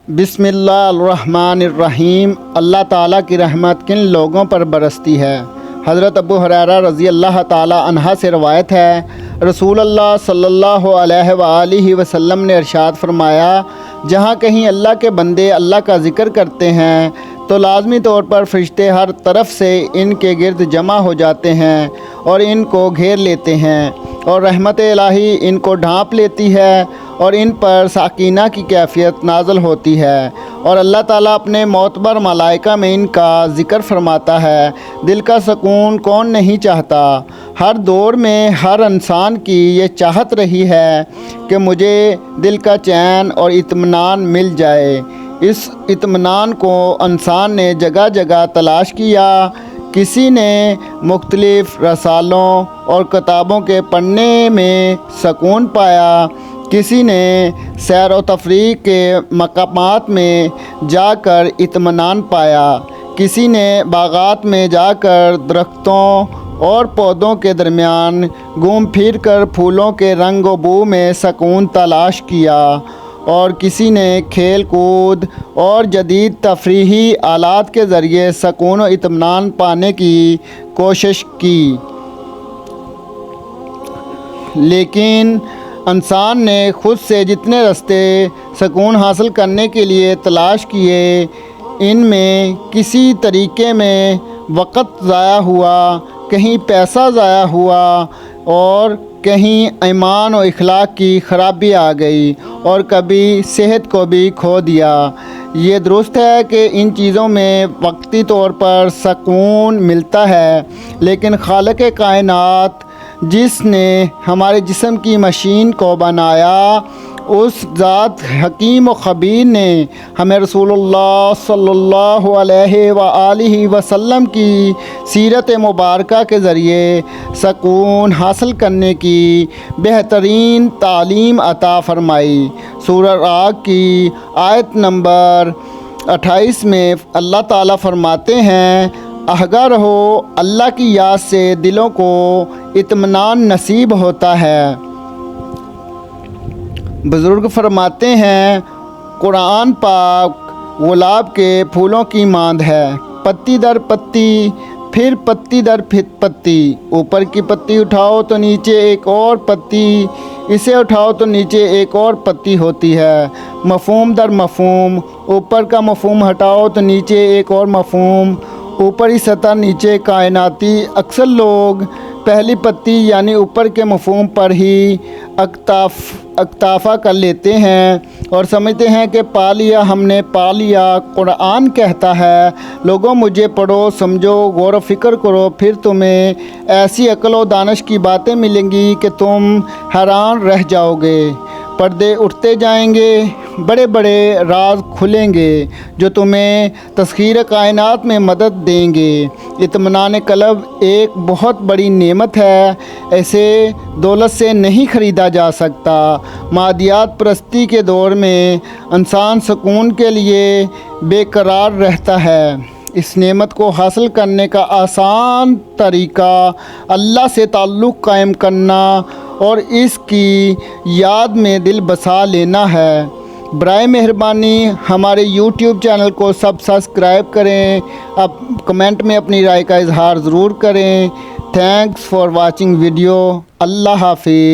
बिस्मिल्लाहिर्रहमानिर्रहीम। अल्लाह ताला की रहमत किन लोगों पर बरसती है। हज़रत अबू हुरैरा रज़ी अल्लाह ताला अन्हा से रवायत है, रसूल अल्लाह सल्लल्लाहु अलैहि वसल्लम ने इरशाद फरमाया, जहाँ कहीं अल्लाह के बंदे अल्लाह का ज़िक्र करते हैं तो लाज़मी तौर पर फ़रिश्ते हर तरफ से इनके गिर्द जमा हो जाते हैं और इनको घेर लेते हैं और रहमत इलाही इनको ढांप लेती है और इन पर साकीना की कैफियत नाज़िल होती है और अल्लाह ताला अपने मोतबर मलाइका में इनका ज़िक्र फरमाता है। दिल का सुकून कौन नहीं चाहता। हर दौर में हर इंसान की ये चाहत रही है कि मुझे दिल का चैन और इत्मीनान मिल जाए। इस इत्मीनान को इंसान ने जगह जगह तलाश किया। किसी ने मुख्तलिफ़ रसालों और किताबों के पढ़ने में सुकून पाया, किसी ने सैर व तफरीह के मकामात में जाकर इत्मीनान पाया, किसी ने बागात में जाकर दरख्तों और पौधों के दरमियान घूम फिर कर फूलों के रंग व बू में सुकून तलाश किया और किसी ने खेल कूद और जदीद तफरीही आलात के ज़रिए सुकून व इत्मीनान पाने की कोशिश की। लेकिन इंसान ने खुद से जितने रास्ते सुकून हासिल करने के लिए तलाश किए, इनमें किसी तरीके में वक़्त ज़ाया हुआ, कहीं पैसा ज़ाया हुआ और कहीं ईमान और इखलाक की ख़राबी आ गई और कभी सेहत को भी खो दिया। ये दुरुस्त है कि इन चीज़ों में वक्ती तौर पर सुकून मिलता है, लेकिन खालिक कायनात जिसने हमारे जिस्म की मशीन को बनाया, उस ज़ात हकीम व ख़बीर ने हमें रसूलुल्लाह सल्लल्लाहु अलैहि वसल्लम की सीरत मुबारका के ज़रिए सुकून हासिल करने की बेहतरीन तालीम अता फ़रमाई। सूरह राग की आयत नंबर 28 में अल्लाह ताला फ़रमाते हैं, आगाह रहो, अल्लाह की याद से दिलों को इत्मीनान नसीब होता है। बुज़ुर्ग फरमाते हैं, कुरान पाक गुलाब के फूलों की मांद है, पत्ती दर पत्ती, फिर पत्ती दर फिर पत्ती। ऊपर की पत्ती उठाओ तो नीचे एक और पत्ती, इसे उठाओ तो नीचे एक और पत्ती होती है। मफ़हूम दर मफ़हूम, ऊपर का मफ़हूम हटाओ तो नीचे एक और मफ़हूम, ऊपरी सतह नीचे कायनाती। अक्सर लोग पहली पत्ती यानी ऊपर के मफ़हूम पर ही अक्ताफ़ा कर लेते हैं और समझते हैं कि पा लिया, हमने पा लिया। कुरान कहता है, लोगों मुझे पढ़ो, समझो, गौर व फ़िक्र करो, फिर तुम्हें ऐसी अक्ल व दानिश की बातें मिलेंगी कि तुम हैरान रह जाओगे। पर्दे उठते जाएंगे, बड़े बड़े राज खुलेंगे जो तुम्हें तस्खीर कायनात में मदद देंगे। इत्मीनान क़ल्ब एक बहुत बड़ी नेमत है, ऐसे दौलत से नहीं ख़रीदा जा सकता। मादियात परस्ती के दौर में इंसान सुकून के लिए बेकरार रहता है। इस नेमत को हासिल करने का आसान तरीका अल्लाह से ताल्लुक़ कायम करना और इसकी याद में दिल बसा लेना है। बराए मेहरबानी हमारे YouTube चैनल को सब्सक्राइब करें। अब कमेंट में अपनी राय का इजहार ज़रूर करें। Thanks for watching video. अल्लाह हाफ़िज़।